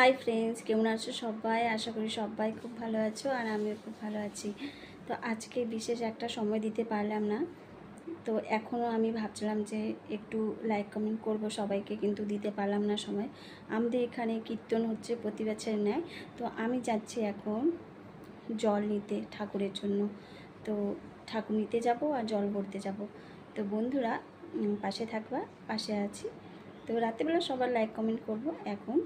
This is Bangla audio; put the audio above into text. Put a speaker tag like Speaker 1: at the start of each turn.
Speaker 1: হাই ফ্রেন্ডস, কেমন আছো সবাই? আশা করি সবাই খুব ভালো আছো আর আমিও খুব ভালো আছি। তো আজকে বিশেষ একটা সময় দিতে পারলাম না, তো এখনও আমি ভাবছিলাম যে একটু লাইক কমেন্ট করব সবাইকে, কিন্তু দিতে পারলাম না সময়। আমাদের এখানে কীর্তন হচ্ছে প্রতি বছর ন্যায়। তো আমি যাচ্ছি এখন জল নিতে ঠাকুরের জন্য। তো ঠাকুর নিতে যাব আর জল ভরতে যাব। তো বন্ধুরা পাশে থাকবা, পাশে আছি। তো রাত্রেবেলা সবার লাইক কমেন্ট করব এখন।